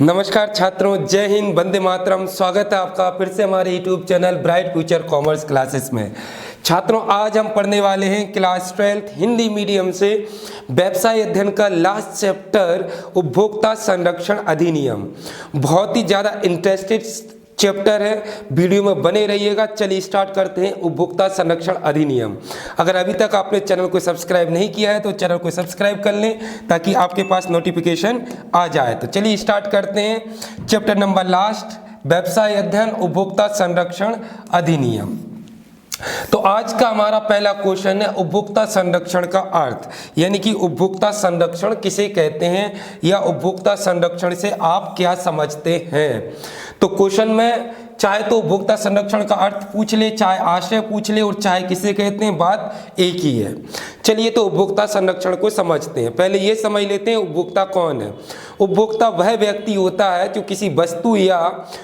नमस्कार छात्रों, जय हिंद, वंदे मातरम। स्वागत है आपका फिर से हमारे YouTube channel bright future commerce classes में। छात्रों, आज हम पढ़ने वाले हैं क्लास 12 हिंदी मीडियम से व्यवसाय अध्ययन का लास्ट चैप्टर उपभोक्ता संरक्षण अधिनियम। बहुत ही ज़्यादा इंटरेस्टेड चैप्टर है, वीडियो में बने रहिएगा। चलिए स्टार्ट करते हैं उपभोक्ता संरक्षण अधिनियम। अगर अभी तक आपने चैनल को सब्सक्राइब नहीं किया है तो चैनल को सब्सक्राइब कर लें ताकि आपके पास नोटिफिकेशन आ जाए। तो चलिए स्टार्ट करते हैं चैप्टर नंबर लास्ट, व्यवसाय अध्ययन उपभोक्ता संरक्षण अधिनियम। तो आज का हमारा पहला क्वेश्चन है उपभोक्ता संरक्षण का अर्थ, यानी कि उपभोक्ता संरक्षण किसे कहते हैं या उपभोक्ता संरक्षण से आप क्या समझते हैं। तो क्वेश्चन में चाहे तो उपभोक्ता संरक्षण का अर्थ पूछ ले, चाहे आशय पूछ ले और चाहे किसे कहते हैं, बात एक ही है। चलिए तो उपभोक्ता संरक्षण को समझते हैं। पहले ये समझ लेते हैं उपभोक्ता कौन है। उपभोक्ता वह व्यक्ति होता है जो किसी वस्तु या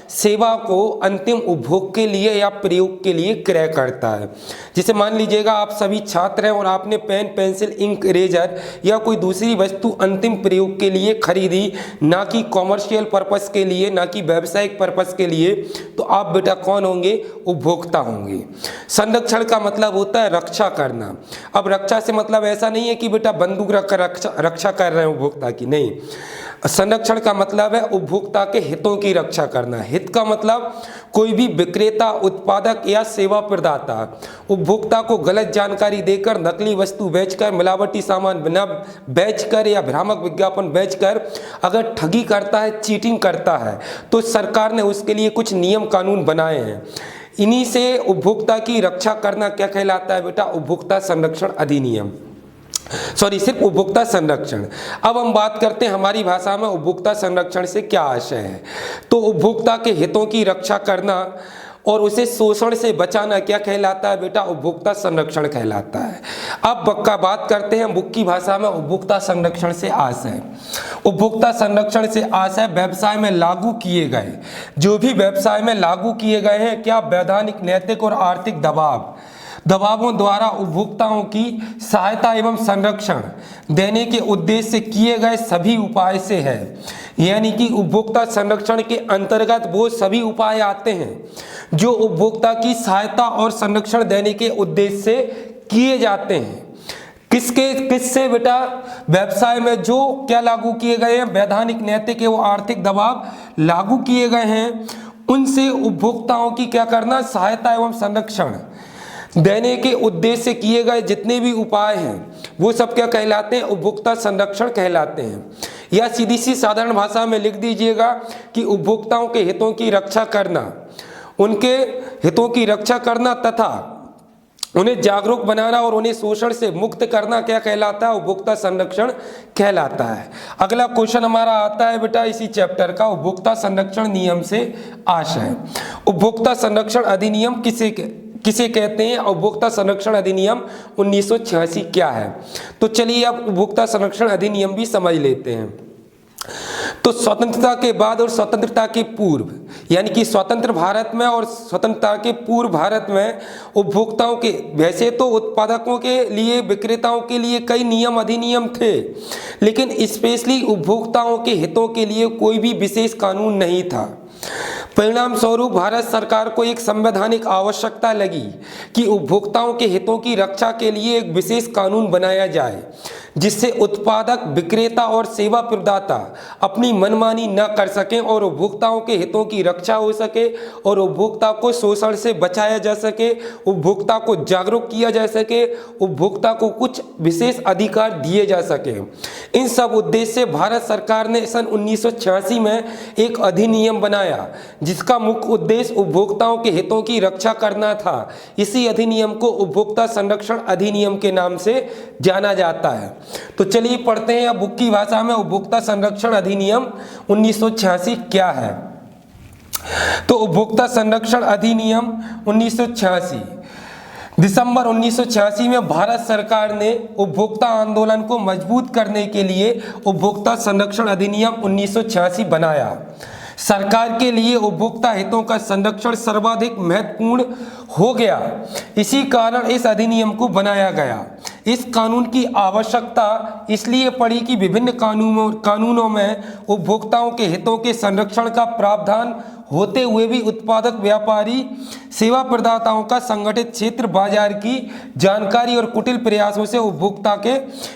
सेवा को अंतिम उपभोग के लिए या प्रयोग के लिए क्रय करता है। जैसे मान लीजिएगा आप सभी छात्र हैं और आपने पेन, पेंसिल, इंक, इरेजर या कोई दूसरी वस्तु अंतिम प्रयोग के लिए खरीदी, ना कि कॉमर्शियल पर्पस के लिए, ना कि व्यावसायिक पर्पस के लिए, तो आप बेटा कौन होंगे? उपभोक्ता होंगे। संरक्षण का मतलब होता है रक्षा करना। अब रक्षा से मतलब ऐसा नहीं है कि बेटा बंदूक रख रक्षा कर रहे हैं उपभोक्ता की, नहीं। संरक्षण का मतलब है उपभोक्ता के हितों की रक्षा करना। हित का मतलब कोई भी विक्रेता, उत्पादक या सेवा प्रदाता उपभोक्ता को गलत जानकारी देकर, नकली वस्तु बेचकर, मिलावटी सामान बिना बेचकर या भ्रामक विज्ञापन बेचकर अगर ठगी करता है, चीटिंग करता है, तो सरकार ने उसके लिए कुछ नियम कानून बनाए हैं। इन्हीं से उपभोक्ता की रक्षा करना क्या कहलाता है बेटा? उपभोक्ता संरक्षण अधिनियम। सिर्फ उपभोक्ता संरक्षण। अब हम बात करते हैं हमारी भाषा में उपभोक्ता संरक्षण से क्या आशय है। तो उपभोक्ता के हितों की रक्षा करना और उसे शोषण से बचाना क्या कहलाता है बेटा? उपभोक्ता संरक्षण कहलाता है। अब बक्का बात करते हैं बुक की भाषा में उपभोक्ता संरक्षण से आशय। उपभोक्ता संरक्षण से आशय व्यवसाय में लागू किए गए, जो भी व्यवसाय में लागू किए गए हैं, क्या वैधानिक, नैतिक और आर्थिक दबावों द्वारा उपभोक्ताओं की सहायता एवं संरक्षण देने के उद्देश्य से किए गए सभी उपाय से है। यानी कि उपभोक्ता संरक्षण के अंतर्गत वो सभी उपाय आते हैं जो उपभोक्ता की सहायता और संरक्षण देने के उद्देश्य से किए जाते हैं। किससे बेटा? व्यवसाय में जो क्या लागू किए गए हैं, वैधानिक, नैतिक एवं आर्थिक दबाव लागू किए गए हैं, उनसे उपभोक्ताओं की क्या करना? सहायता एवं संरक्षण देने के उद्देश्य से किए गए जितने भी उपाय हैं वो सब क्या कहलाते हैं? उपभोक्ता संरक्षण कहलाते हैं। या सीधी सी साधारण भाषा में लिख दीजिएगा कि उपभोक्ताओं के हितों की रक्षा करना, उनके हितों की रक्षा करना तथा उन्हें जागरूक बनाना और उन्हें शोषण से मुक्त करना क्या कहलाता है? उपभोक्ता संरक्षण कहलाता है। अगला क्वेश्चन हमारा आता है बेटा इसी चैप्टर का, उपभोक्ता संरक्षण नियम से आशय। उपभोक्ता संरक्षण अधिनियम किसे कहते हैं? उपभोक्ता संरक्षण अधिनियम 1986 क्या है? तो चलिए अब उपभोक्ता संरक्षण अधिनियम भी समझ लेते हैं। तो स्वतंत्रता के बाद और स्वतंत्रता के पूर्व, यानी कि स्वतंत्र भारत में और स्वतंत्रता के पूर्व भारत में उपभोक्ताओं के, वैसे तो उत्पादकों के लिए, विक्रेताओं के लिए कई नियम अधिनियम थे, लेकिन स्पेशली उपभोक्ताओं के हितों के लिए कोई भी विशेष कानून नहीं था। परिणाम स्वरूप भारत सरकार को एक संवैधानिक आवश्यकता लगी कि उपभोक्ताओं के हितों की रक्षा के लिए एक विशेष कानून बनाया जाए जिससे उत्पादक, विक्रेता और सेवा प्रदाता अपनी मनमानी न कर सकें और उपभोक्ताओं के हितों की रक्षा हो सके और उपभोक्ता को शोषण से बचाया जा सके, उपभोक्ता को जागरूक किया जा सके, उपभोक्ता को कुछ विशेष अधिकार दिए जा सके। इन सब उद्देश्य से भारत सरकार ने सन 1986 में एक अधिनियम बनाया जिसका मुख्य उद्देश्य उपभोक्ताओं के हितों की रक्षा करना था। इसी अधिनियम को उपभोक्ता संरक्षण अधिनियम के नाम से जाना जाता है। तो चलिए पढ़ते हैं अब बुक की भाषा में उपभोक्ता संरक्षण अधिनियम 1986 क्या है। तो उपभोक्ता संरक्षण अधिनियम 1986, दिसंबर 1986 में भारत सरकार ने उपभोक्ता आंदोलन को मजबूत करने के लिए उपभोक्ता संरक्षण अधिनियम 1986 बनाया। सरकार के लिए उपभोक्ता हितों का संरक्षण सर्वाधिक महत्वपूर्ण हो गया। इसी कारण इस अधिनियम को बनाया गया। इस कानून की आवश्यकता इसलिए पड़ी कि विभिन्न कानूनों में उपभोक्ताओं के हितों के संरक्षण का प्रावधान होते हुए भी उत्पादक, व्यापारी, सेवा प्रदाताओं का संगठित क्षेत्र, बाजार की जानकारी और कुटिल प्रयासों से उपभोक्ता के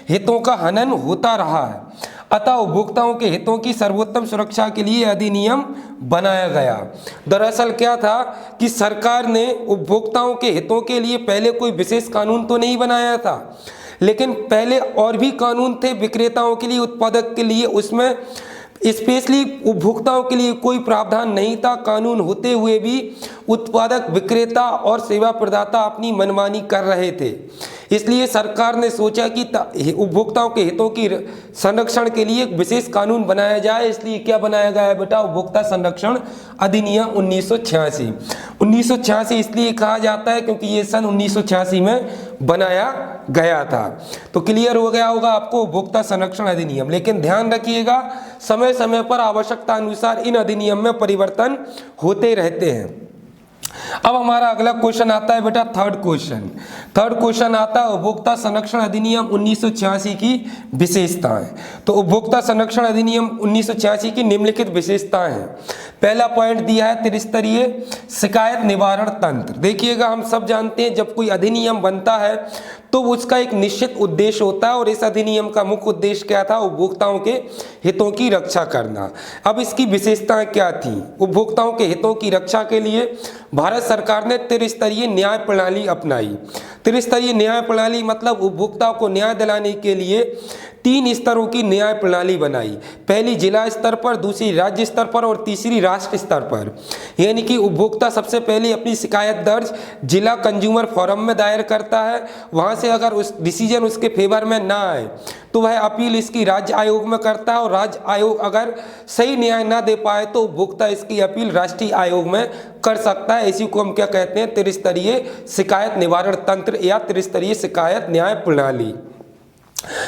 हितों का हनन होता रहा है। अतः उपभोक्ताओं के हितों की सर्वोत्तम सुरक्षा के लिए अधिनियम बनाया गया। दरअसल क्या था कि सरकार ने उपभोक्ताओं के हितों के लिए पहले कोई विशेष कानून तो नहीं बनाया था, लेकिन पहले और भी कानून थे विक्रेताओं के लिए, उत्पादक के लिए। उसमें स्पेशली उपभोक्ताओं के लिए कोई प्रावधान नहीं था। कानून होते हुए भी उत्पादक, विक्रेता और सेवा प्रदाता अपनी मनमानी कर रहे थे। इसलिए सरकार ने सोचा कि उपभोक्ताओं के हितों की संरक्षण के लिए एक विशेष कानून बनाया जाए। इसलिए क्या बनाया गया है बेटा? उपभोक्ता संरक्षण अधिनियम 1986। 1986 इसलिए कहा जाता है क्योंकि ये सन 1986 में बनाया गया था। तो क्लियर हो गया होगा आपको उपभोक्ता संरक्षण अधिनियम। लेकिन ध्यान रखिएगा, समय समय पर आवश्यकता अनुसार इन अधिनियम में परिवर्तन होते रहते हैं। अब हमारा अगला क्वेश्चन आता है बेटा थर्ड क्वेश्चन आता है उपभोक्ता संरक्षण अधिनियम 1986 की विशेषताएं। तो उपभोक्ता संरक्षण अधिनियम 1986 की निम्नलिखित विशेषताएं हैं। पहला पॉइंट दिया है त्रिस्तरीय शिकायत निवारण तंत्र। देखिएगा, हम सब जानते हैं जब कोई अधिनियम बनता है तो उसका एक निश्चित उद्देश्य होता है, और इस अधिनियम का मुख्य उद्देश्य क्या था? उपभोक्ताओं के हितों की रक्षा करना। अब इसकी विशेषताएं क्या थी? उपभोक्ताओं के हितों की रक्षा के लिए भारत सरकार ने त्रिस्तरीय न्याय प्रणाली अपनाई। त्रिस्तरीय न्याय प्रणाली मतलब उपभोक्ताओं को न्याय दिलाने के लिए 3 स्तरों की न्याय प्रणाली बनाई। पहली जिला स्तर पर, दूसरी राज्य स्तर पर और तीसरी राष्ट्र स्तर पर। यानी कि उपभोक्ता सबसे पहले अपनी शिकायत दर्ज जिला कंज्यूमर फोरम में दायर करता है। वहां से अगर उस डिसीजन उसके फेवर में ना आए तो वह अपील इसकी राज्य आयोग में करता है, और राज्य आयोग अगर सही न्याय ना दे पाए तो उपभोक्ता इसकी अपील राष्ट्रीय आयोग में कर सकता है। इसी को हम क्या कहते हैं? त्रिस्तरीय शिकायत निवारण तंत्र या त्रिस्तरीय शिकायत न्याय प्रणाली।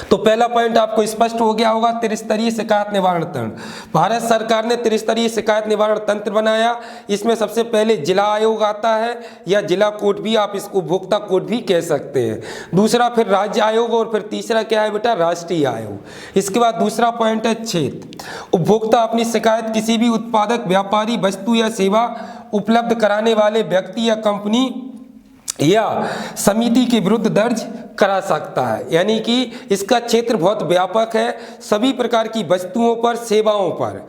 तो पहला पॉइंट आपको स्पष्ट हो गया होगा, त्रिस्तरीय शिकायत निवारण तंत्र। भारत सरकार ने त्रिस्तरीय शिकायत निवारण तंत्र बनाया। इसमें सबसे पहले जिला आयोग आता है, या जिला कोर्ट भी, आप इसको उपभोक्ता कोर्ट भी कह सकते हैं। दूसरा फिर राज्य आयोग, और फिर तीसरा क्या है बेटा? राष्ट्रीय आयोग। इसके बाद दूसरा पॉइंट है क्षेत्र। उपभोक्ता अपनी शिकायत किसी भी उत्पादक, व्यापारी, वस्तु या सेवा उपलब्ध कराने वाले व्यक्ति या कंपनी या समिति के विरुद्ध दर्ज करा सकता है। यानी कि इसका क्षेत्र बहुत व्यापक है। सभी प्रकार की वस्तुओं पर, सेवाओं पर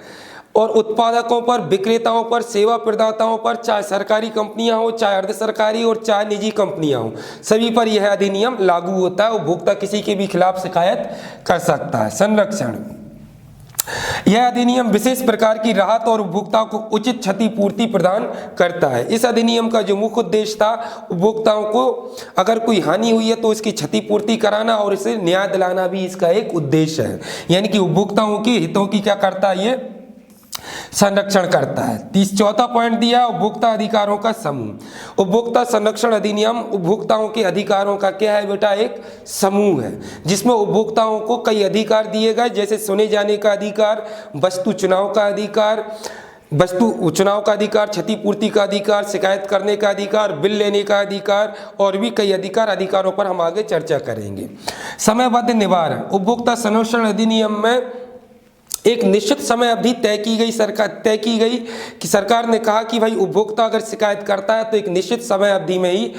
और उत्पादकों पर, विक्रेताओं पर, सेवा प्रदाताओं पर, चाहे सरकारी कंपनियां हो, चाहे अर्ध सरकारी और चाहे निजी कंपनियां हो, सभी पर यह अधिनियम लागू होता है। उपभोक्ता किसी के भी खिलाफ शिकायत कर सकता है। संरक्षण, यह अधिनियम विशेष प्रकार की राहत और उपभोक्ताओं को उचित क्षतिपूर्ति प्रदान करता है। इस अधिनियम का जो मुख्य उद्देश्य था, उपभोक्ताओं को अगर कोई हानि हुई है तो इसकी क्षतिपूर्ति कराना और इसे न्याय दिलाना भी इसका एक उद्देश्य है। यानी कि उपभोक्ताओं के हितों की क्या करता है? ये संरक्षण करता है। चौथा पॉइंट दिया उपभोक्ता अधिकारों का समूह। उपभोक्ता संरक्षण अधिनियम उपभोक्ताओं के अधिकारों का क्या है बेटा? एक समूह है, जिसमें उपभोक्ताओं को कई अधिकार दिए गए, जैसे सुने जाने का अधिकार, वस्तु चुनाव का अधिकार, क्षतिपूर्ति का अधिकार, शिकायत करने का अधिकार, बिल लेने का अधिकार और भी कई अधिकारों पर हम आगे चर्चा करेंगे। समयबद्ध निवारण, उपभोक्ता संरक्षण अधिनियम में एक निश्चित समय अवधि तय की गई कि सरकार ने कहा कि भाई उपभोक्ता अगर शिकायत करता है तो एक निश्चित समय अवधि में ही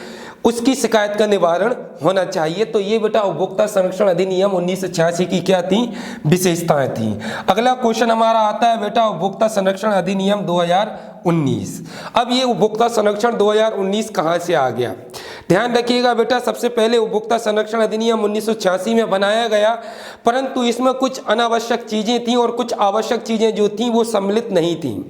उसकी शिकायत का निवारण होना चाहिए। तो ये बेटा उपभोक्ता संरक्षण अधिनियम 1986 की क्या थी? विशेषताएं थी। अगला क्वेश्चन हमारा आता है बेटा उपभोक्ता संरक्षण अधिनियम 2019। अब ये उपभोक्ता संरक्षण 2019 कहाँ से आ गया? ध्यान रखिएगा बेटा, सबसे पहले उपभोक्ता संरक्षण अधिनियम 1986 में बनाया गया, परंतु इसमें कुछ अनावश्यक चीजें थीं और कुछ आवश्यक चीजें जो थीं वो सम्मिलित नहीं थीं।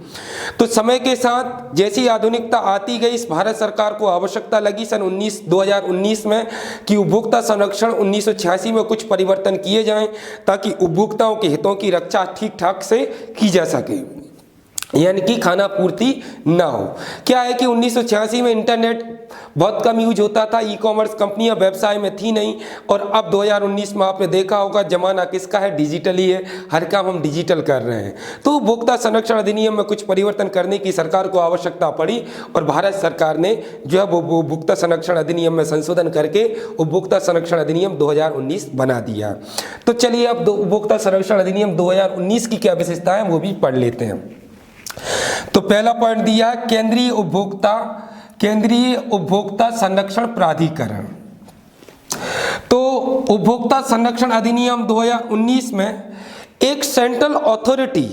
तो समय के साथ जैसी आधुनिकता आती गई, इस भारत सरकार को आवश्यकता लगी सन 2019 में कि उपभोक्ता संरक्षण 1986 में कुछ परिवर्तन किए जाएं ताकि उपभोक्ताओं के हितों की रक्षा ठीक ठाक से की जा सके। यानी कि खाना पूर्ति ना हो। क्या है कि 1986 में इंटरनेट बहुत कम यूज होता था, ई कॉमर्स कंपनियां व्यवसाय में थी नहीं, और अब 2019 में आपने देखा होगा जमाना किसका है, डिजिटली है, हर काम हम डिजिटल कर रहे हैं। तो उपभोक्ता संरक्षण अधिनियम में कुछ परिवर्तन करने की सरकार को आवश्यकता पड़ी और भारत सरकार ने जो है वो उपभोक्ता संरक्षण अधिनियम में संशोधन करके उपभोक्ता संरक्षण अधिनियम 2019 बना दिया। तो चलिए अब उपभोक्ता संरक्षण अधिनियम 2019 की क्या विशेषता है वो भी पढ़ लेते हैं। तो पहला पॉइंट दिया है केंद्रीय उपभोक्ता संरक्षण प्राधिकरण। तो उपभोक्ता संरक्षण अधिनियम 2019 में एक सेंट्रल अथॉरिटी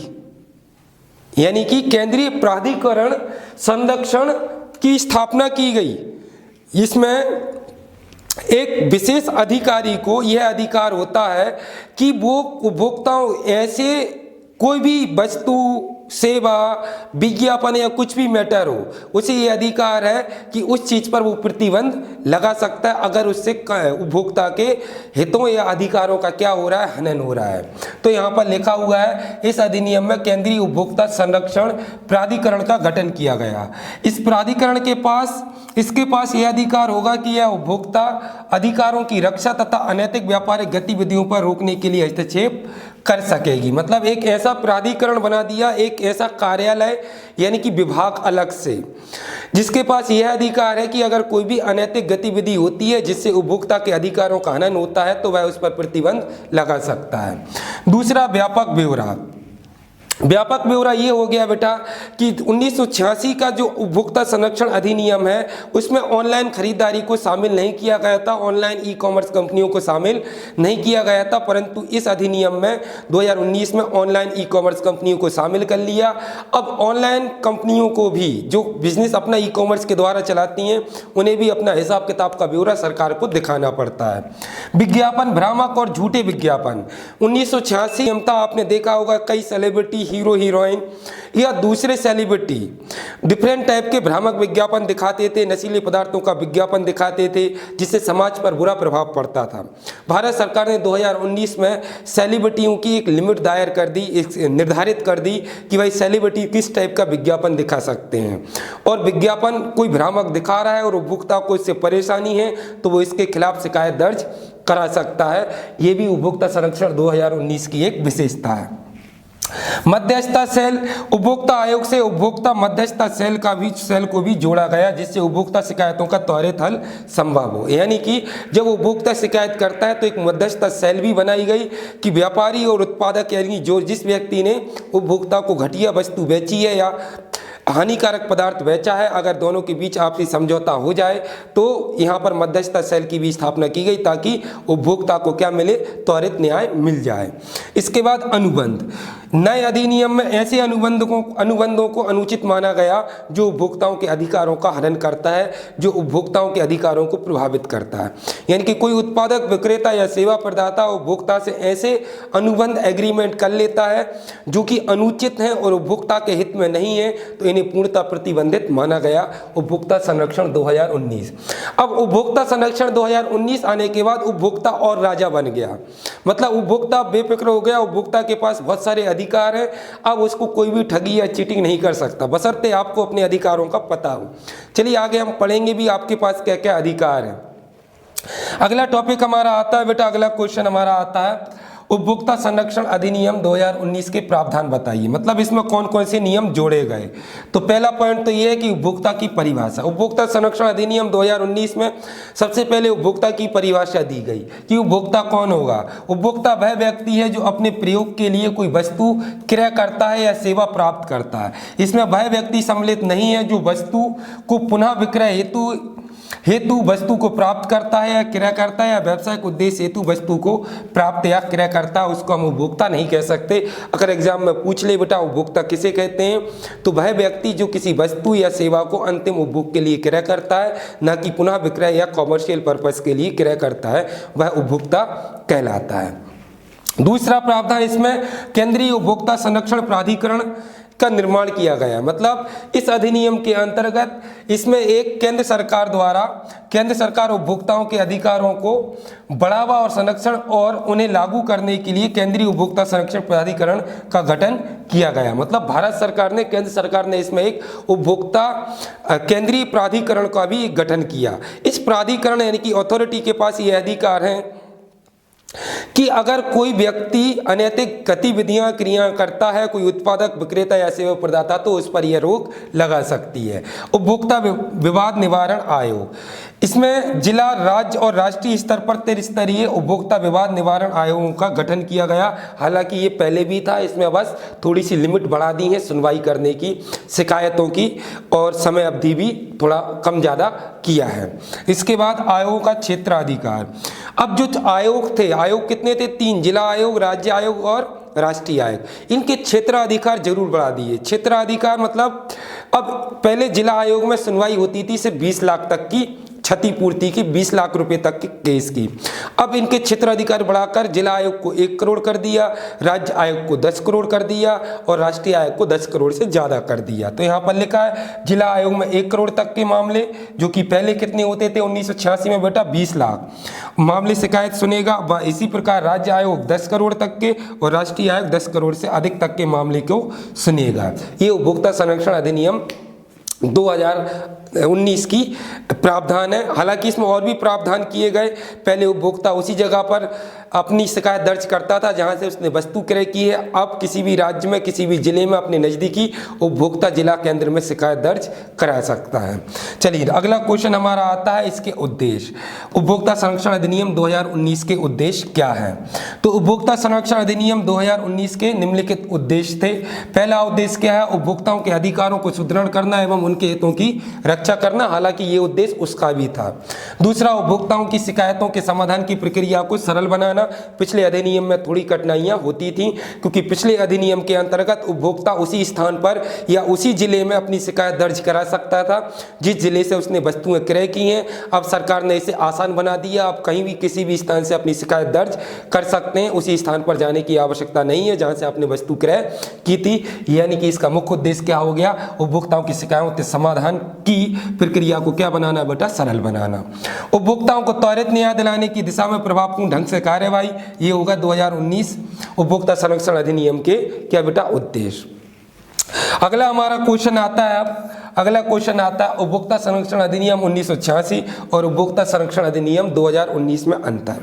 यानी कि केंद्रीय प्राधिकरण संरक्षण की स्थापना की गई। इसमें एक विशेष अधिकारी को यह अधिकार होता है कि वो उपभोक्ताओं ऐसे कोई भी वस्तु, सेवा, विज्ञापन या कुछ भी मैटर हो, उसे ये अधिकार है कि उस चीज पर वो प्रतिबंध लगा सकता है अगर उससे उपभोक्ता के हितों या अधिकारों का क्या हो रहा है, हनन हो रहा है। तो यहाँ पर लिखा हुआ है इस अधिनियम में केंद्रीय उपभोक्ता संरक्षण प्राधिकरण का गठन किया गया। इस प्राधिकरण इसके पास यह अधिकार होगा कि यह उपभोक्ता अधिकारों की रक्षा तथा अनैतिक व्यापारिक गतिविधियों पर रोकने के लिए हस्तक्षेप कर सकेगी। मतलब एक ऐसा प्राधिकरण बना दिया, एक ऐसा कार्यालय यानी कि विभाग अलग से, जिसके पास यह अधिकार है कि अगर कोई भी अनैतिक गतिविधि होती है जिससे उपभोक्ता के अधिकारों का हनन होता है तो वह उस पर प्रतिबंध लगा सकता है। दूसरा, व्यापक ब्यौरा ये हो गया बेटा कि 1986 का जो उपभोक्ता संरक्षण अधिनियम है उसमें ऑनलाइन खरीदारी को शामिल नहीं किया गया था, ऑनलाइन ई कॉमर्स कंपनियों को शामिल नहीं किया गया था, परंतु इस अधिनियम में 2019 में ऑनलाइन ई कॉमर्स कंपनियों को शामिल कर लिया। अब ऑनलाइन कंपनियों को भी जो बिजनेस अपना ई कॉमर्स के द्वारा चलाती हैं उन्हें भी अपना हिसाब किताब का ब्यौरा सरकार को दिखाना पड़ता है। विज्ञापन, भ्रामक और झूठे विज्ञापन, 1986 आपने देखा होगा कई सेलिब्रिटी, हीरो हीरोइन या दूसरे सेलिब्रिटी डिफरेंट टाइप के भ्रामक विज्ञापन दिखाते थे, नशीले पदार्थों का विज्ञापन दिखाते थे जिससे समाज पर बुरा प्रभाव पड़ता था। भारत सरकार ने 2019 में सेलिब्रिटियों की एक लिमिट दायर कर दी, निर्धारित कर दी कि भाई सेलिब्रिटी किस टाइप का विज्ञापन दिखा सकते हैं, और विज्ञापन कोई भ्रामक दिखा रहा है और उपभोक्ता को इससे परेशानी है तो वो इसके खिलाफ शिकायत दर्ज करा सकता है। ये भी उपभोक्ता संरक्षण 2019 की एक विशेषता है। मध्यस्थता सेल, उपभोक्ता आयोग से उपभोक्ता मध्यस्थता सेल को भी जोड़ा गया जिससे उपभोक्ता शिकायतों का त्वरित हल संभव हो। यानी कि जब उपभोक्ता शिकायत करता है तो एक मध्यस्थता सेल भी बनाई गई कि व्यापारी और उत्पादक यानी जो जिस व्यक्ति ने उपभोक्ता को घटिया वस्तु बेची है या हानिकारक पदार्थ बेचा है, अगर दोनों के बीच आपसी समझौता हो जाए तो यहाँ पर मध्यस्थता सेल की भी स्थापना की गई ताकि उपभोक्ता को क्या मिले, त्वरित न्याय मिल जाए। इसके बाद अनुबंध, नए अधिनियम में ऐसे अनुबंधों को अनुचित माना गया जो उपभोक्ताओं के अधिकारों का हनन करता है, जो उपभोक्ताओं के अधिकारों को प्रभावित करता है। यानी कि कोई उत्पादक, विक्रेता या सेवा प्रदाता उपभोक्ता से ऐसे अनुबंध एग्रीमेंट कर लेता है जो कि अनुचित हैं और उपभोक्ता के हित में नहीं है तो इन्हें पूर्णतः प्रतिबंधित माना गया। उपभोक्ता संरक्षण 2019। अब उपभोक्ता संरक्षण 2019 आने के बाद उपभोक्ता और राजा बन गया, मतलब उपभोक्ता बेफिक्र हो गया, उपभोक्ता के पास बहुत सारे अधिकार है, अब उसको कोई भी ठगी या चीटिंग नहीं कर सकता बशर्ते आपको अपने अधिकारों का पता हो। चलिए आगे हम पढ़ेंगे भी आपके पास क्या क्या अधिकार है। अगला टॉपिक हमारा आता है बेटा, अगला क्वेश्चन हमारा आता है उपभोक्ता संरक्षण अधिनियम 2019 के प्रावधान बताइए, मतलब इसमें कौन कौन से नियम जोड़े गए। तो पहला पॉइंट तो ये है कि उपभोक्ता की परिभाषा। उपभोक्ता संरक्षण अधिनियम 2019 में सबसे पहले उपभोक्ता की परिभाषा दी गई कि उपभोक्ता कौन होगा। उपभोक्ता वह व्यक्ति है जो अपने प्रयोग के लिए कोई वस्तु क्रय करता है या सेवा प्राप्त करता है। इसमें वह व्यक्ति सम्मिलित नहीं है जो वस्तु को पुनः विक्रय हेतु वस्तु को प्राप्त करता है या क्रय करता है या व्यवसायिक उद्देश्य हेतु वस्तु को प्राप्त या क्रय करता है, उसको हम उपभोक्ता नहीं कह सकते। अगर एग्जाम में पूछ ले बेटा उपभोक्ता किसे कहते हैं, तो वह व्यक्ति जो किसी वस्तु या सेवा को अंतिम उपभोग के लिए क्रय करता है, ना कि पुनः विक्रय या कॉमर्शियल पर्पस के लिए क्रय करता है, वह उपभोक्ता कहलाता है। दूसरा प्रावधान इसमें केंद्रीय उपभोक्ता संरक्षण प्राधिकरण का निर्माण किया गया। मतलब इस अधिनियम के अंतर्गत इसमें एक केंद्र सरकार द्वारा केंद्र सरकार उपभोक्ताओं के अधिकारों को बढ़ावा और संरक्षण और उन्हें लागू करने के लिए केंद्रीय उपभोक्ता संरक्षण प्राधिकरण का गठन किया गया। मतलब भारत सरकार ने केंद्र सरकार ने इसमें एक उपभोक्ता केंद्रीय प्राधिकरण का भी गठन किया। इस प्राधिकरण यानी कि अथॉरिटी के पास ये अधिकार है कि अगर कोई व्यक्ति अनैतिक गतिविधियां क्रियाएं करता है, कोई उत्पादक विक्रेता या सेवा प्रदाता, तो उस पर यह रोक लगा सकती है। उपभोक्ता विवाद निवारण आयोग, इसमें जिला, राज्य और राष्ट्रीय स्तर पर त्रिस्तरीय उपभोक्ता विवाद निवारण आयोगों का गठन किया गया। हालांकि ये पहले भी था, इसमें बस थोड़ी सी लिमिट बढ़ा दी है सुनवाई करने की, शिकायतों की, और समय अवधि भी थोड़ा कम ज़्यादा किया है। इसके बाद आयोगों का क्षेत्राधिकार। अब जो आयोग थे, आयोग कितने थे? 3, जिला आयोग, राज्य आयोग और राष्ट्रीय आयोग। इनके क्षेत्राधिकार जरूर बढ़ा दिए। क्षेत्राधिकार मतलब अब पहले जिला आयोग में सुनवाई होती थी सिर्फ 20 लाख तक की क्षतिपूर्ति की, 20 लाख रुपए तक के केस की। अब इनके क्षेत्राधिकार बढ़ाकर जिला आयोग को 1 करोड़ कर दिया, राज्य आयोग को 10 करोड़ कर दिया और राष्ट्रीय आयोग को 10 करोड़ से ज़्यादा कर दिया। तो यहाँ पर लिखा है जिला आयोग में 1 करोड़ तक के मामले, जो कि पहले कितने होते थे 1986 में बेटा 20 लाख मामले शिकायत सुनेगा। इसी प्रकार राज्य आयोग 10 करोड़ तक के और राष्ट्रीय आयोग 10 करोड़ से अधिक तक के मामले को सुनेगा। ये उपभोक्ता संरक्षण अधिनियम 2019 की प्रावधान है। हालांकि इसमें और भी प्रावधान किए गए। पहले उपभोक्ता उसी जगह पर अपनी शिकायत दर्ज करता था जहां से उसने वस्तु क्रय की है। अब किसी भी राज्य में, किसी भी जिले में अपने नज़दीकी उपभोक्ता जिला केंद्र में शिकायत दर्ज करा सकता है। चलिए अगला क्वेश्चन हमारा आता है, इसके उद्देश्य। उपभोक्ता संरक्षण अधिनियम 2019 के उद्देश्य क्या है? तो उपभोक्ता संरक्षण अधिनियम 2019 के निम्नलिखित उद्देश्य थे। पहला उद्देश्य क्या है? उपभोक्ताओं के अधिकारों को सुदृढ़ करना एवं उनके हितों की रक्षा करना। हालांकि ये उद्देश्य उसका भी था। दूसरा, उपभोक्ताओं की शिकायतों के समाधान की प्रक्रिया को सरल बनाना। पिछले अधिनियम में थोड़ी कठिनाइयां होती थी, क्योंकि पिछले अधिनियम के अंतर्गत उपभोक्ता उसी स्थान पर या उसी जिले में अपनी शिकायत दर्ज करा सकता था जिस जिले से उसने वस्तुएं क्रय की हैं। अब सरकार ने इसे आसान बना दिया। अब कहीं भी किसी भी स्थान से अपनी शिकायत दर्ज कर सकते हैं, उसी स्थान पर जाने की आवश्यकता नहीं है जहां से आपने वस्तु क्रय की थी। यानी कि इसका मुख्य उद्देश्य क्या हो गया? उपभोक्ताओं की शिकायतों के समाधान की प्रक्रिया को क्या बनाना बेटा? सरल बनाना। उपभोक्ताओं को त्वरित न्याय दिलाने की दिशा में प्रभावपूर्ण ढंग से कार्यवाही, ये होगा 2019 उपभोक्ता संरक्षण अधिनियम के क्या बेटा? उद्देश्य। अगला हमारा क्वेश्चन आता है, अब अगला क्वेश्चन आता है उपभोक्ता संरक्षण अधिनियम 1986 और उपभोक्ता संरक्षण अधिनियम 2019 में अंतर।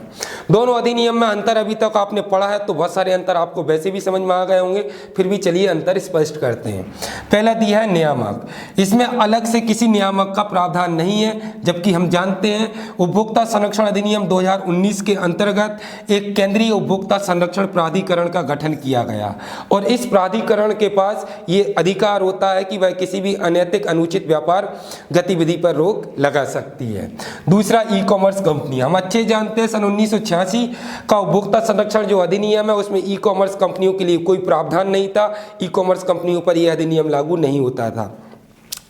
दोनों अधिनियम में अंतर अभी तक आपने पढ़ा है तो बहुत सारे अंतर आपको वैसे भी समझ में आ गए होंगे, फिर भी चलिए अंतर स्पष्ट करते हैं। पहला दिया है नियामक। इसमें अलग से किसी नियामक का प्रावधान नहीं है, जबकि हम जानते हैं उपभोक्ता संरक्षण अधिनियम 2019 के अंतर्गत एक केंद्रीय उपभोक्ता संरक्षण प्राधिकरण का गठन किया गया और इस प्राधिकरण के पास ये अधिकार होता है कि वह किसी भी अनैतिक अनुचित व्यापार गतिविधि पर रोक लगा सकती है। दूसरा, ई कॉमर्स कंपनी। हम अच्छे जानते हैं सन 1986 का उपभोक्ता संरक्षण जो अधिनियम है उसमें ई कॉमर्स कंपनियों के लिए कोई प्रावधान नहीं था। ई कॉमर्स कंपनियों पर यह अधिनियम लागू नहीं होता था,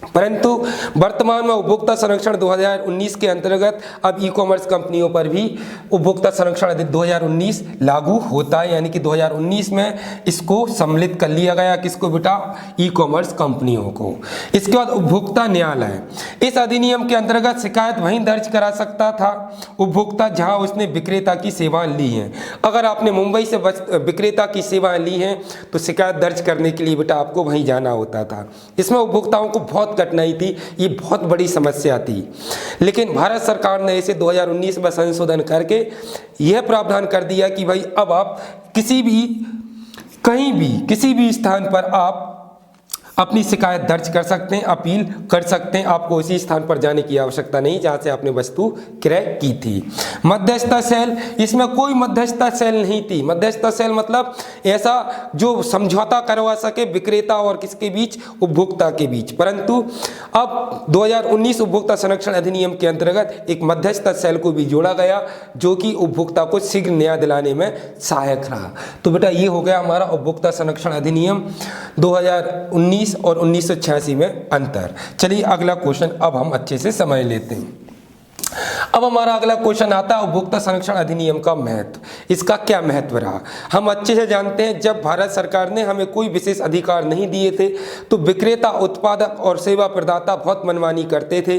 परंतु वर्तमान में उपभोक्ता संरक्षण 2019 के अंतर्गत अब ई कॉमर्स कंपनियों पर भी उपभोक्ता संरक्षण 2019 लागू होता है। यानी कि 2019 में इसको सम्मिलित कर लिया गया, किसको बेटा? ई कॉमर्स कंपनियों को। इसके बाद उपभोक्ता न्यायालय। इस अधिनियम के अंतर्गत शिकायत वहीं दर्ज करा सकता था उपभोक्ता जहां उसने विक्रेता की सेवाएं ली हैं। अगर आपने मुंबई से विक्रेता की सेवाएं ली हैं तो शिकायत दर्ज करने के लिए बेटा आपको वहीं जाना होता था। इसमें उपभोक्ताओं को बहुत कठिनाई थी, ये बहुत बड़ी समस्या थी। लेकिन भारत सरकार ने इसे 2019 में संशोधन करके यह प्रावधान कर दिया कि भाई अब आप किसी भी, कहीं भी, किसी भी स्थान पर आप अपनी शिकायत दर्ज कर सकते हैं, अपील कर सकते हैं। आपको उसी स्थान पर जाने की आवश्यकता नहीं जहां से आपने वस्तु क्रय की थी। मध्यस्थता सेल, इसमें कोई मध्यस्थता सेल नहीं थी। मध्यस्थता सेल मतलब ऐसा जो समझौता करवा सके विक्रेता और किसके बीच? उपभोक्ता के बीच। परंतु अब 2019 उपभोक्ता संरक्षण अधिनियम के अंतर्गत एक मध्यस्थता सेल को भी जोड़ा गया जो कि उपभोक्ता को शीघ्र न्याय दिलाने में सहायक रहा। तो बेटा ये हो गया हमारा उपभोक्ता संरक्षण अधिनियम 2019 और 1986 में अंतर। चलिए अगला क्वेश्चन अब हम अच्छे से समझ लेते हैं। अब हमारा अगला क्वेश्चन आता है उपभोक्ता संरक्षण अधिनियम का महत्व। इसका क्या महत्व रहा? हम अच्छे से जानते हैं, जब भारत सरकार ने हमें कोई विशेष अधिकार नहीं दिए थे तो विक्रेता, उत्पादक और सेवा प्रदाता बहुत मनमानी करते थे।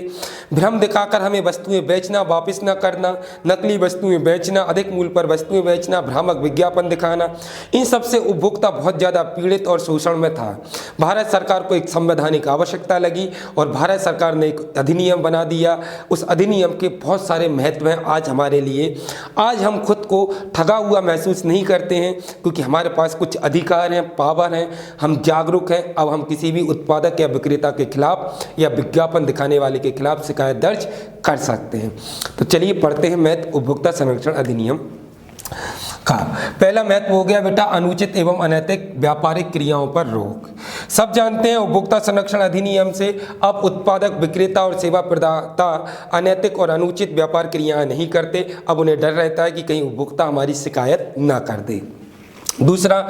भ्रम दिखाकर हमें वस्तुएं बेचना, वापस न करना, नकली वस्तुएं बेचना, अधिक मूल्य पर वस्तुएं बेचना, भ्रामक विज्ञापन दिखाना, इन सबसे उपभोक्ता बहुत ज़्यादा पीड़ित और शोषण में था। भारत सरकार को एक संवैधानिक आवश्यकता लगी और भारत सरकार ने एक अधिनियम बना दिया। उस अधिनियम के बहुत सारे महत्व हैं आज हमारे लिए। आज हम खुद को ठगा हुआ महसूस नहीं करते हैं क्योंकि हमारे पास कुछ अधिकार हैं, पावर हैं, हम जागरूक हैं। अब हम किसी भी उत्पादक या विक्रेता के खिलाफ या विज्ञापन दिखाने वाले के खिलाफ शिकायत दर्ज कर सकते हैं। तो चलिए पढ़ते हैं महत्व उपभोक्ता संरक्षण अधिनियम का। पहला महत्व हो गया बेटा अनुचित एवं अनैतिक व्यापारिक क्रियाओं पर रोक। सब जानते हैं उपभोक्ता संरक्षण अधिनियम से अब उत्पादक, विक्रेता और सेवा प्रदाता अनैतिक और अनुचित व्यापार क्रियाएं नहीं करते। अब उन्हें डर रहता है कि कहीं उपभोक्ता हमारी शिकायत ना कर दे। दूसरा,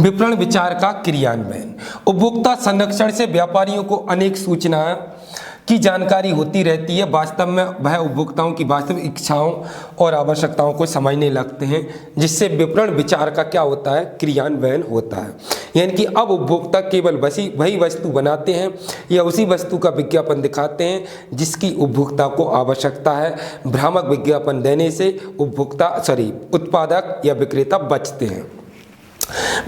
विपणन विचार का क्रियान्वयन। उपभोक्ता संरक्षण से व्यापारियों को अनेक सूचनाएं की जानकारी होती रहती है। वास्तव में वह उपभोक्ताओं की वास्तविक इच्छाओं और आवश्यकताओं को समझने लगते हैं, जिससे विपणन विचार का क्या होता है? क्रियान्वयन होता है। यानी कि अब उपभोक्ता केवल वही वस्तु बनाते हैं या उसी वस्तु का विज्ञापन दिखाते हैं जिसकी उपभोक्ता को आवश्यकता है। भ्रामक विज्ञापन देने से उत्पादक या विक्रेता बचते हैं।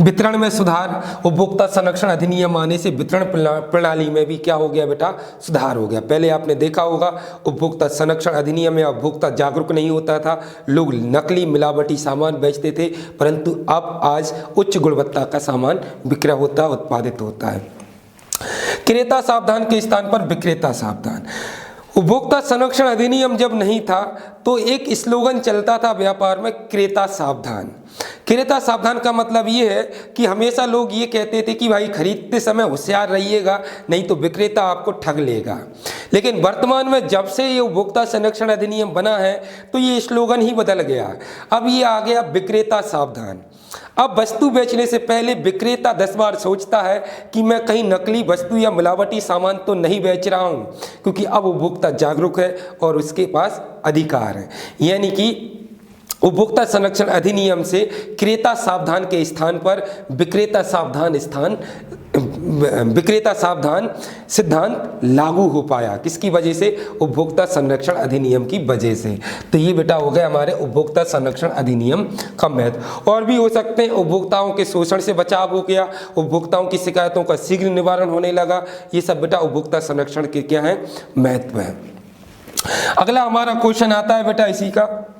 वितरण में सुधार। उपभोक्ता संरक्षण अधिनियम आने से वितरण प्रणाली में भी क्या हो गया बेटा? सुधार हो गया। पहले आपने देखा होगा उपभोक्ता संरक्षण अधिनियम में उपभोक्ता जागरूक नहीं होता था, लोग नकली मिलावटी सामान बेचते थे, परंतु अब आज उच्च गुणवत्ता का सामान विक्रय होता है, उत्पादित होता है। क्रेता सावधान के स्थान पर विक्रेता सावधान। उपभोक्ता संरक्षण अधिनियम जब नहीं था तो एक स्लोगन चलता था व्यापार में, क्रेता सावधान। क्रेता सावधान का मतलब ये है कि हमेशा लोग ये कहते थे कि भाई खरीदते समय होशियार रहिएगा, नहीं तो विक्रेता आपको ठग लेगा। लेकिन वर्तमान में जब से ये उपभोक्ता संरक्षण अधिनियम बना है तो ये स्लोगन ही बदल गया। अब ये आ गया विक्रेता सावधान। अब वस्तु बेचने से पहले विक्रेता 10 बार सोचता है कि मैं कहीं नकली वस्तु या मिलावटी सामान तो नहीं बेच रहा हूं, क्योंकि अब उपभोक्ता जागरूक है और उसके पास अधिकार है। यानी कि उपभोक्ता संरक्षण अधिनियम से क्रेता सावधान के स्थान पर विक्रेता सावधान सिद्धांत लागू हो पाया। किसकी वजह से? उपभोक्ता संरक्षण अधिनियम की वजह से। तो ये बेटा हो गया हमारे उपभोक्ता संरक्षण अधिनियम का महत्व। और भी हो सकते हैं, उपभोक्ताओं के शोषण से बचाव हो गया, उपभोक्ताओं की शिकायतों का शीघ्र निवारण होने लगा। ये सब बेटा उपभोक्ता संरक्षण के क्या है? महत्व है। अगला हमारा क्वेश्चन आता है बेटा इसी का,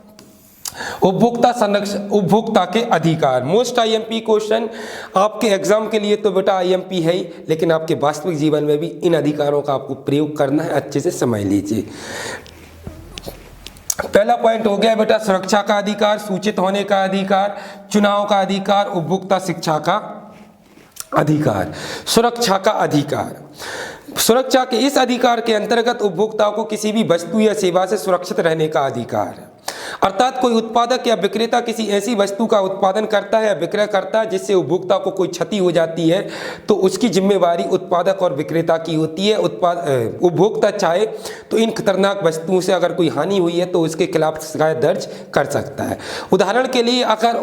उपभोक्ता संरक्षण, उपभोक्ता के अधिकार। मोस्ट आईएमपी क्वेश्चन आपके एग्जाम के लिए तो बेटा आईएमपी है ही, लेकिन आपके वास्तविक जीवन में भी इन अधिकारों का आपको प्रयोग करना है। अच्छे से समझ लीजिए। पहला पॉइंट हो गया बेटा सुरक्षा का अधिकार, सूचित होने का अधिकार, चुनाव का अधिकार, उपभोक्ता शिक्षा का अधिकार। सुरक्षा का अधिकार, सुरक्षा के इस अधिकार के अंतर्गत उपभोक्ताओं को किसी भी वस्तु या सेवा से सुरक्षित रहने का अधिकार है। अर्थात कोई उत्पादक या विक्रेता किसी ऐसी वस्तु का उत्पादन करता है या विक्रय करता है जिससे उपभोक्ता को कोई क्षति हो जाती है तो उसकी जिम्मेवारी उत्पादक और विक्रेता की होती है। उपभोक्ता चाहे तो इन खतरनाक वस्तुओं से अगर कोई हानि हुई है तो उसके खिलाफ शिकायत दर्ज कर सकता है। उदाहरण के लिए अगर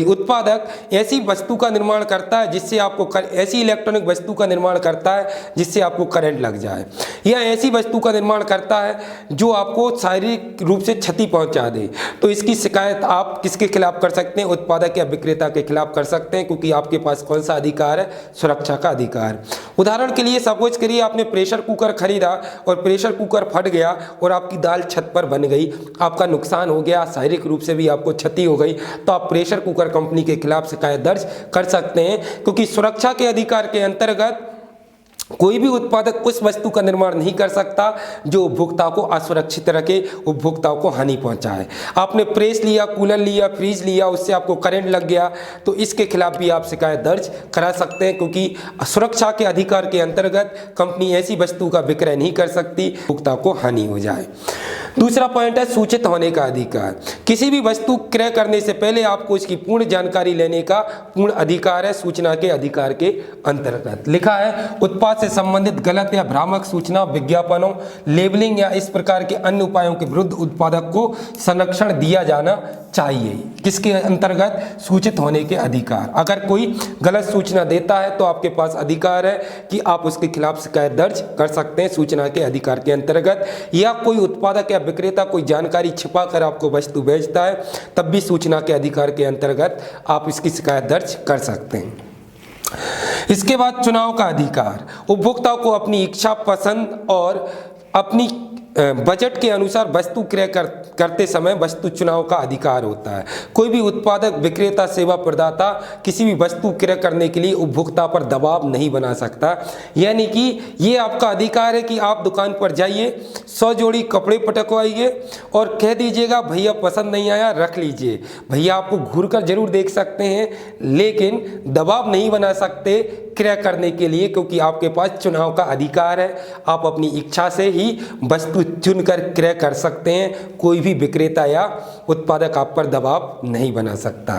उत्पादक ऐसी वस्तु का निर्माण करता है जिससे आपको ऐसी इलेक्ट्रॉनिक वस्तु का निर्माण करता है जिससे आपको करंट लग जाए, या ऐसी वस्तु का निर्माण करता है जो आपको शारीरिक रूप से क्षति पहुंचा दे, तो इसकी शिकायत आप किसके खिलाफ कर सकते हैं? उत्पादक या विक्रेता के खिलाफ कर सकते हैं, क्योंकि आपके पास कौन सा अधिकार है? सुरक्षा का अधिकार। उदाहरण के लिए सपोज करिए आपने प्रेशर कुकर खरीदा और प्रेशर कुकर फट गया और आपकी दाल छत पर बन गई, आपका नुकसान हो गया, शारीरिक रूप से भी आपको क्षति हो गई, तो आप प्रेशर कुकर कंपनी के खिलाफ शिकायत दर्ज कर सकते हैं, क्योंकि सुरक्षा के अधिकार के अंतर्गत कोई भी उत्पादक उस वस्तु का निर्माण नहीं कर सकता जो उपभोक्ता को असुरक्षित रखे, उपभोक्ताओं को हानि पहुंचाए। आपने प्रेस लिया, कूलर लिया, फ्रिज लिया, उससे आपको करंट लग गया तो इसके खिलाफ भी आप शिकायत दर्ज करा सकते हैं, क्योंकि सुरक्षा के अधिकार के अंतर्गत कंपनी ऐसी वस्तु का विक्रय नहीं कर सकती उपभोक्ता को हानि हो जाए। दूसरा पॉइंट है सूचित होने का अधिकार। किसी भी वस्तु क्रय करने से पहले आपको इसकी पूर्ण जानकारी लेने का पूर्ण अधिकार है। सूचना के अधिकार के अंतर्गत लिखा है उत्पाद उत्पाद से संबंधित गलत या भ्रामक सूचना, विज्ञापनों, लेबलिंग या इस प्रकार के अन्य उपायों के विरुद्ध उत्पादक को संरक्षण दिया जाना चाहिए। किसके अंतर्गत? सूचित होने के अधिकार। अगर कोई गलत सूचना देता है तो आपके पास अधिकार है कि आप उसके खिलाफ शिकायत दर्ज कर सकते हैं सूचना के अधिकार के अंतर्गत। या कोई उत्पादक या विक्रेता कोई जानकारी छिपा कर आपको वस्तु बेचता है तब भी सूचना के अधिकार के अंतर्गत आप इसकी शिकायत दर्ज कर सकते हैं। इसके बाद चुनाव का अधिकार। उपभोक्ता को अपनी इच्छा, पसंद और अपनी बजट के अनुसार वस्तु क्रय करते समय वस्तु चुनाव का अधिकार होता है। कोई भी उत्पादक, विक्रेता, सेवा प्रदाता किसी भी वस्तु क्रय करने के लिए उपभोक्ता पर दबाव नहीं बना सकता। यानी कि ये आपका अधिकार है कि आप दुकान पर जाइए, 100 जोड़ी कपड़े पटकवाइए और कह दीजिएगा भैया पसंद नहीं आया रख लीजिए। भैया आपको घूर कर जरूर देख सकते हैं लेकिन दबाव नहीं बना सकते क्रय करने के लिए, क्योंकि आपके पास चुनाव का अधिकार है। आप अपनी इच्छा से ही वस्तु चुनकर क्रय कर सकते हैं। कोई भी विक्रेता या उत्पादक आप पर दबाव नहीं बना सकता।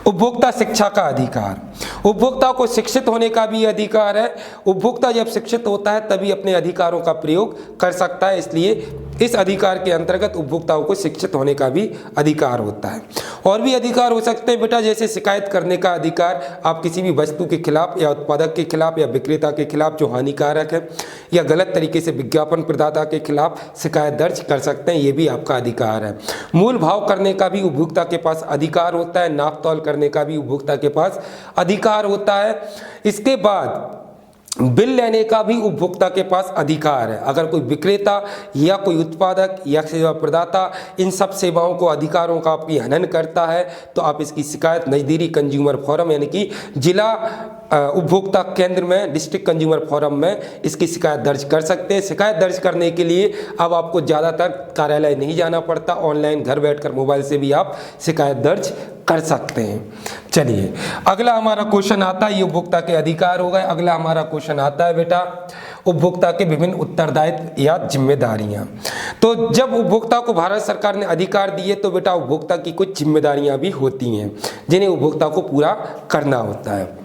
उपभोक्ता शिक्षा का अधिकार। उपभोक्ता को शिक्षित होने का भी अधिकार है। उपभोक्ता जब शिक्षित होता है तभी अपने अधिकारों का प्रयोग कर सकता है, इसलिए इस अधिकार के अंतर्गत उपभोक्ताओं को शिक्षित होने का भी अधिकार होता है। और भी अधिकार हो सकते हैं बेटा, जैसे शिकायत करने का अधिकार। आप किसी भी वस्तु के खिलाफ या उत्पादक के खिलाफ या विक्रेता के खिलाफ जो हानिकारक है या गलत तरीके से विज्ञापन प्रदाता के खिलाफ शिकायत दर्ज कर सकते हैं, ये भी आपका अधिकार है। मूल भाव करने का भी उपभोक्ता के पास अधिकार होता है। नाप तौल करने का भी उपभोक्ता के पास अधिकार होता है। इसके बाद बिल लेने का भी उपभोक्ता के पास अधिकार है। अगर कोई विक्रेता या कोई उत्पादक या सेवा प्रदाता इन सब सेवाओं को, अधिकारों का आपकी हनन करता है तो आप इसकी शिकायत नज़दीकी कंज्यूमर फोरम यानी कि जिला उपभोक्ता केंद्र में, डिस्ट्रिक्ट कंज्यूमर फोरम में इसकी शिकायत दर्ज कर सकते हैं। शिकायत दर्ज करने के लिए अब आपको ज़्यादातर कार्यालय नहीं जाना पड़ता, ऑनलाइन घर बैठकर मोबाइल से भी आप शिकायत दर्ज कर सकते हैं। चलिए अगला हमारा क्वेश्चन आता है, ये उपभोक्ता के अधिकार हो गए। अगला हमारा क्वेश्चन आता है बेटा उपभोक्ता के विभिन्न उत्तरदायित्व या जिम्मेदारियां। तो जब उपभोक्ता को भारत सरकार ने अधिकार दिए तो बेटा उपभोक्ता की कुछ जिम्मेदारियां भी होती हैं जिन्हें उपभोक्ता को पूरा करना होता है।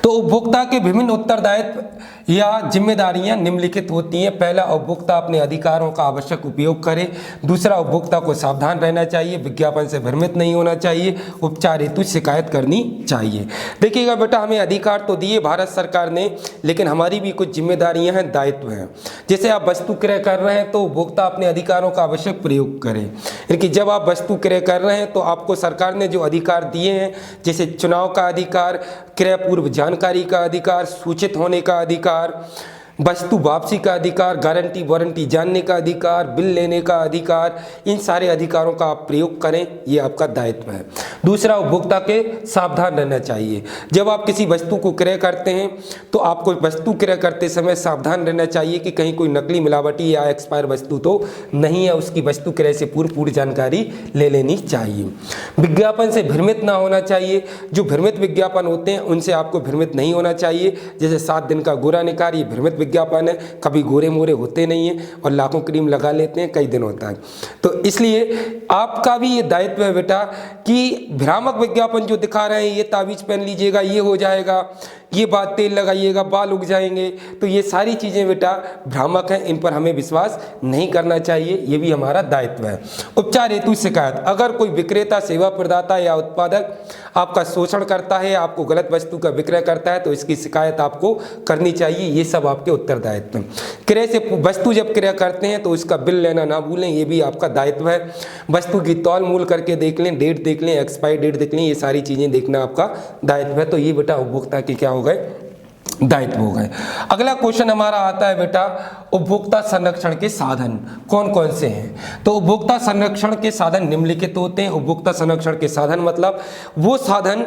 तो उपभोक्ता के विभिन्न उत्तरदायित्व या जिम्मेदारियां निम्नलिखित होती हैं। पहला, उपभोक्ता अपने अधिकारों का आवश्यक उपयोग करे। दूसरा, उपभोक्ता को सावधान रहना चाहिए, विज्ञापन से भ्रमित नहीं होना चाहिए, उपचार हेतु शिकायत करनी चाहिए। देखिएगा बेटा, हमें अधिकार तो दिए भारत सरकार ने, लेकिन हमारी भी कुछ जिम्मेदारियां हैं, दायित्व हैं। जैसे आप वस्तु क्रय कर रहे हैं तो उपभोक्ता अपने अधिकारों का आवश्यक प्रयोग करें। यानी कि जब आप वस्तु क्रय कर रहे हैं तो आपको सरकार ने जो अधिकार दिए हैं, जैसे चुनाव का अधिकार, क्रय पूर्व जानकारी का अधिकार, सूचित होने का अधिकार, वस्तु वापसी का अधिकार, गारंटी वारंटी जानने का अधिकार, बिल लेने का अधिकार, इन सारे अधिकारों का आप प्रयोग करें, ये आपका दायित्व है। दूसरा, उपभोक्ता के सावधान रहना चाहिए। जब आप किसी वस्तु को क्रय करते हैं तो आपको वस्तु क्रय करते समय सावधान रहना चाहिए कि कहीं कोई नकली, मिलावटी या एक्सपायर वस्तु तो नहीं है। उसकी वस्तु क्रय से पूरी जानकारी ले लेनी चाहिए। विज्ञापन से भ्रमित ना होना चाहिए। जो भ्रमित विज्ञापन होते हैं उनसे आपको भ्रमित नहीं होना चाहिए। जैसे 7 दिन का गोरा निकार, ये भ्रमित विज्ञापन है, कभी गोरे मोरे होते नहीं हैं और लाखों क्रीम लगा लेते हैं, कई दिन होता है। तो इसलिए आपका भी ये दायित्व है बेटा कि भ्रामक विज्ञापन जो दिखा रहे हैं, ये ताबीज पहन लीजिएगा, ये हो जाएगा, ये बात तेल लगाइएगा, बाल उग जाएंगे, तो ये सारी चीज़ें बेटा भ्रामक हैं, इन पर हमें विश्वास नहीं करना चाहिए। ये भी हमारा दायित्व है। उपचार हेतु शिकायत। अगर कोई विक्रेता, सेवा प्रदाता या उत्पादक आपका शोषण करता है, आपको गलत वस्तु का विक्रय करता है तो इसकी शिकायत आपको करनी चाहिए। ये सब आपके उत्तरदायित्व हैं। क्रय से वस्तु जब क्रय करते हैं तो उसका बिल लेना ना भूलें, ये भी आपका दायित्व है। वस्तु की तौल मूल करके देख लें, डेट देख लें, एक्सपायरी डेट देख लें, ये सारी चीज़ें देखना आपका दायित्व है। तो ये बेटा उपभोक्ता के क्या हो गए, दायित्व हो गए। अगला क्वेश्चन हमारा आता है बेटा उपभोक्ता संरक्षण के साधन कौन कौन से हैं। तो उपभोक्ता संरक्षण के साधन निम्नलिखित होते हैं। उपभोक्ता संरक्षण के साधन मतलब वो साधन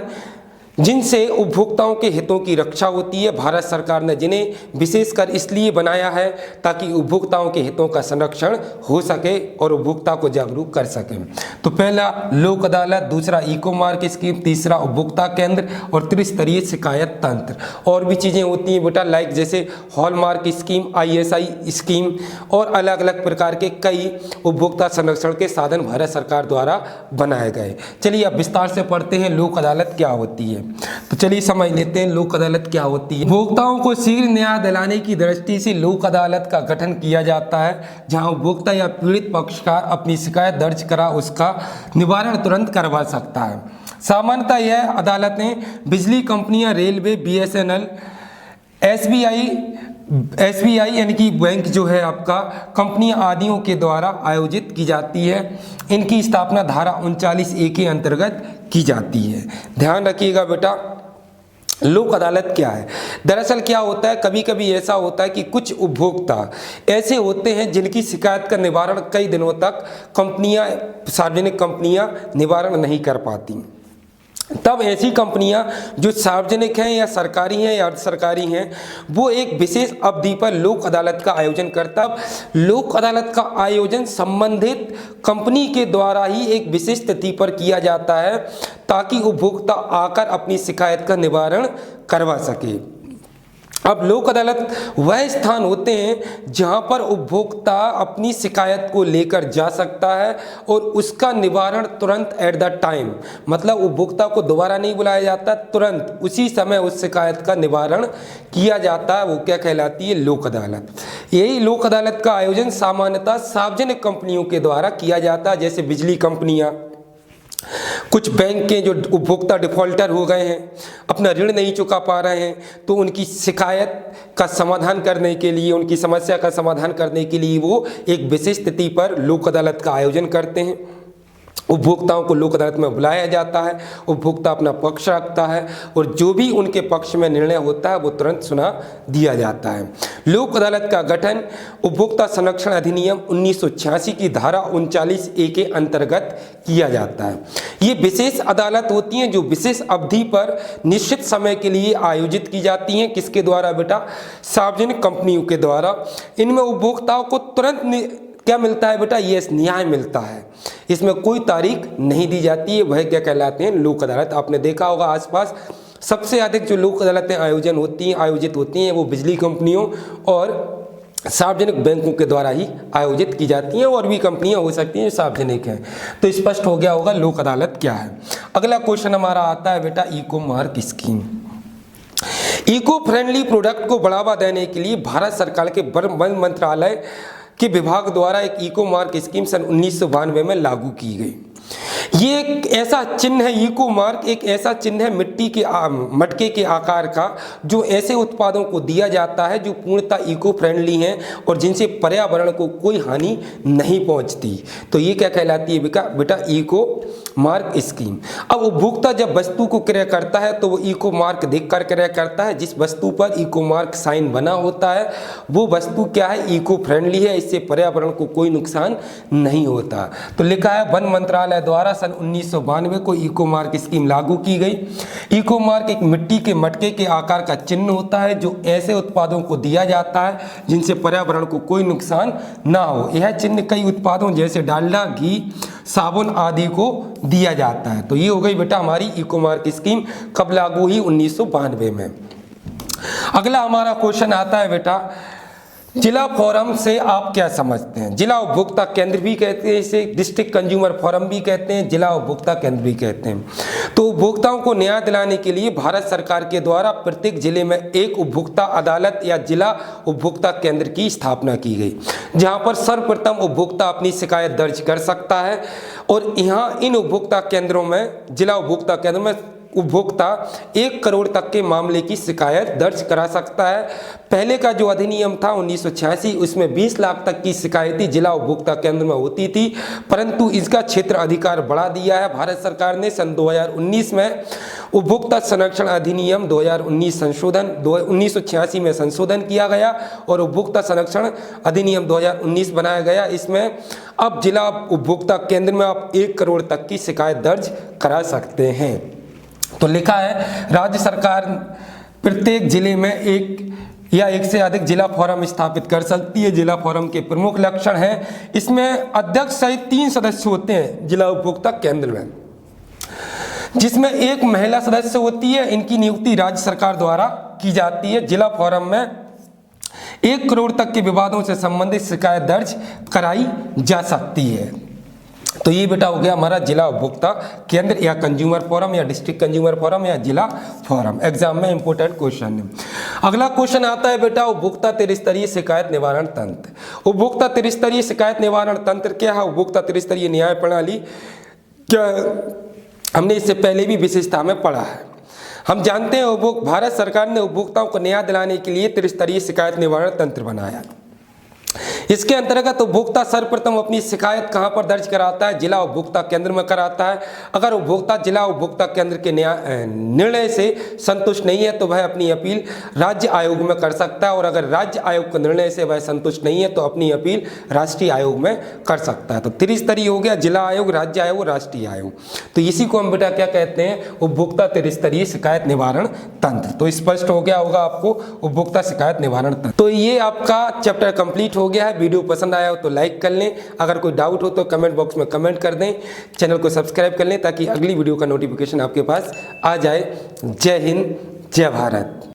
जिनसे उपभोक्ताओं के हितों की रक्षा होती है। भारत सरकार ने जिन्हें विशेषकर इसलिए बनाया है ताकि उपभोक्ताओं के हितों का संरक्षण हो सके और उपभोक्ता को जागरूक कर सकें। तो पहला लोक अदालत, दूसरा इको मार्क स्कीम, तीसरा उपभोक्ता केंद्र और त्रिस्तरीय शिकायत तंत्र। और भी चीज़ें होती हैं बेटा, लाइक जैसे हॉलमार्क स्कीम, ISI स्कीम और अलग अलग प्रकार के कई उपभोक्ता संरक्षण के साधन भारत सरकार द्वारा बनाए गए। चलिए अब विस्तार से पढ़ते हैं लोक अदालत क्या होती है। तो चलिए समझ लेते हैं लोक अदालत क्या होती है। उपभोक्ताओं को शीघ्र न्याय दिलाने की दृष्टि से लोक अदालत का गठन किया जाता है, जहां उपभोक्ता या पीड़ित पक्षकार अपनी शिकायत दर्ज करा उसका निवारण तुरंत करवा सकता है। सामान्यतः यह अदालतें बिजली कंपनियां, रेलवे, BSNL, SBI यानी कि बैंक जो है आपका, कंपनियां आदियों के द्वारा आयोजित की जाती है। इनकी स्थापना धारा 39A के अंतर्गत की जाती है। ध्यान रखिएगा बेटा, लोक अदालत क्या है। दरअसल क्या होता है, कभी कभी ऐसा होता है कि कुछ उपभोक्ता ऐसे होते हैं जिनकी शिकायत का निवारण कई दिनों तक सार्वजनिक कंपनियां निवारण नहीं कर पाती। तब ऐसी कंपनियां जो सार्वजनिक हैं या सरकारी हैं या अर्ध सरकारी हैं, वो एक विशेष अवधि पर लोक अदालत का आयोजन करता है। लोक अदालत का आयोजन संबंधित कंपनी के द्वारा ही एक विशेष तिथि पर किया जाता है, ताकि उपभोक्ता आकर अपनी शिकायत का निवारण करवा सके। अब लोक अदालत वह स्थान होते हैं जहां पर उपभोक्ता अपनी शिकायत को लेकर जा सकता है और उसका निवारण तुरंत एट द टाइम, मतलब उपभोक्ता को दोबारा नहीं बुलाया जाता, तुरंत उसी समय उस शिकायत का निवारण किया जाता है। वो क्या कहलाती है, लोक अदालत। यही लोक अदालत का आयोजन सामान्यतः सार्वजनिक कंपनियों के द्वारा किया जाता है, जैसे बिजली कंपनियां, कुछ बैंक के जो उपभोक्ता डिफॉल्टर हो गए हैं, अपना ऋण नहीं चुका पा रहे हैं, तो उनकी शिकायत का समाधान करने के लिए, उनकी समस्या का समाधान करने के लिए वो एक विशेष तिथि पर लोक अदालत का आयोजन करते हैं। उपभोक्ताओं को लोक अदालत में बुलाया जाता है, उपभोक्ता अपना पक्ष रखता है और जो भी उनके पक्ष में निर्णय होता है वो तुरंत सुना दिया जाता है। लोक अदालत का गठन उपभोक्ता संरक्षण अधिनियम 1986 की धारा 39A के अंतर्गत किया जाता है। ये विशेष अदालत होती हैं जो विशेष अवधि पर निश्चित समय के लिए आयोजित की जाती हैं। किसके द्वारा बेटा, सार्वजनिक कंपनियों के द्वारा। इनमें उपभोक्ताओं को तुरंत क्या मिलता है बेटा, ये न्याय मिलता है, इसमें कोई तारीख नहीं दी जाती है। वह क्या कहलाते हैं, लोक अदालत। आपने देखा होगा आसपास सबसे अधिक जो लोक अदालतें आयोजित होती हैं वो बिजली कंपनियों और सार्वजनिक बैंकों के द्वारा ही आयोजित की जाती हैं, और भी कंपनियां हो सकती हैं जो सार्वजनिक हैं। तो स्पष्ट हो गया होगा लोक अदालत क्या है। अगला क्वेश्चन हमारा आता है बेटा, eco mark scheme. Eco friendly product को बढ़ावा देने के लिए भारत सरकार के वन मंत्रालय के विभाग द्वारा एक इको मार्क स्कीम सन 1992 में लागू की गई। ये एक ऐसा चिन्ह है, इको मार्क एक ऐसा चिन्ह है मिट्टी के मटके के आकार का, जो ऐसे उत्पादों को दिया जाता है जो पूर्णतः इको फ्रेंडली हैं और जिनसे पर्यावरण को कोई हानि नहीं पहुंचती। तो ये क्या कहलाती है बेटा, इको मार्क स्कीम। अब उपभोक्ता जब वस्तु को क्रय करता है तो वो इको मार्क देखकर क्रय करता है। जिस वस्तु पर इको मार्क साइन बना होता है वो वस्तु क्या है, इको फ्रेंडली है, इससे पर्यावरण को कोई नुकसान नहीं होता। तो लिखा है वन मंत्रालय द्वारा सन 1992 को इको मार्क स्कीम लागू की गई। इको मार्क एक मिट्टी के मटके के आकार का चिन्ह होता है जो ऐसे उत्पादों को दिया जाता है जिनसे पर्यावरण को कोई नुकसान ना हो। यह चिन्ह कई उत्पादों जैसे डालडा, घी, साबुन आदि को दिया जाता है। तो ये हो गई बेटा हमारी इको मार्क स्कीम। कब लागू हुई, 1992 में। अगला हमारा क्वेश्चन आता है बेटा, जिला फोरम से आप क्या समझते हैं। जिला उपभोक्ता केंद्र भी कहते हैं इसे, डिस्ट्रिक्ट कंज्यूमर फोरम भी कहते हैं, जिला उपभोक्ता केंद्र भी कहते हैं। तो उपभोक्ताओं को न्याय दिलाने के लिए भारत सरकार के द्वारा प्रत्येक जिले में एक उपभोक्ता अदालत या जिला उपभोक्ता केंद्र की स्थापना की गई, जहां पर सर्वप्रथम उपभोक्ता अपनी शिकायत दर्ज कर सकता है। और यहाँ इन उपभोक्ता केंद्रों में, जिला उपभोक्ता केंद्र में उपभोक्ता 1 करोड़ तक के मामले की शिकायत दर्ज करा सकता है। पहले का जो अधिनियम था 1986, उसमें 20 लाख तक की शिकायतें जिला उपभोक्ता केंद्र में होती थी, परंतु इसका क्षेत्र अधिकार बढ़ा दिया है भारत सरकार ने। सन 2019 में उपभोक्ता संरक्षण अधिनियम 2019 संशोधन 1986 में संशोधन किया गया और उपभोक्ता संरक्षण अधिनियम 2019 बनाया गया। इसमें अब जिला उपभोक्ता केंद्र में आप 1 करोड़ तक की शिकायत दर्ज करा सकते हैं। तो लिखा है राज्य सरकार प्रत्येक जिले में एक या एक से अधिक जिला फोरम स्थापित कर सकती है। जिला फोरम के प्रमुख लक्षण हैं, इसमें अध्यक्ष सहित 3 सदस्य होते हैं जिला उपभोक्ता केंद्र में, जिसमें एक महिला सदस्य होती है। इनकी नियुक्ति राज्य सरकार द्वारा की जाती है। जिला फोरम में 1 करोड़ तक के विवादों से संबंधित शिकायत दर्ज कराई जा सकती है। तो ये बेटा हो गया हमारा जिला उपभोक्ता केंद्र या कंज्यूमर फोरम या डिस्ट्रिक्ट कंज्यूमर फोरम या जिला फोरम। एग्जाम में इंपॉर्टेंट क्वेश्चन है। अगला क्वेश्चन आता है बेटा उपभोक्ता त्रिस्तरीय शिकायत निवारण तंत्र। उपभोक्ता त्रिस्तरीय शिकायत निवारण तंत्र क्या है? उपभोक्ता त्रिस्तरीय न्याय प्रणाली क्या है? हमने इससे पहले भी विशेषता में पढ़ा है। हम जानते हैं भारत सरकार ने उपभोक्ताओं को न्याय दिलाने के लिए त्रिस्तरीय शिकायत निवारण तंत्र बनाया। इसके अंतर्गत उपभोक्ता सर्वप्रथम अपनी शिकायत कहां पर दर्ज कराता है? जिला उपभोक्ता केंद्र में कराता है। अगर उपभोक्ता जिला उपभोक्ता केंद्र के निर्णय से संतुष्ट नहीं है तो वह अपनी अपील राज्य आयोग में कर सकता है, और अगर राज्य आयोग के निर्णय से वह संतुष्ट नहीं है तो अपनी अपील राष्ट्रीय आयोग में कर सकता है। तो त्रिस्तरीय हो गया, जिला आयोग, राज्य आयोग, राष्ट्रीय आयोग। तो इसी को हम बेटा क्या कहते हैं? उपभोक्ता त्रिस्तरीय शिकायत निवारण तंत्र। तो स्पष्ट हो गया होगा आपको उपभोक्ता शिकायत निवारण तंत्र। तो ये आपका चैप्टर कंप्लीट हो गया है। वीडियो पसंद आया हो तो लाइक कर लें, अगर कोई डाउट हो तो कमेंट बॉक्स में कमेंट कर दें, चैनल को सब्सक्राइब कर लें ताकि अगली वीडियो का नोटिफिकेशन आपके पास आ जाए। जय हिंद, जय भारत।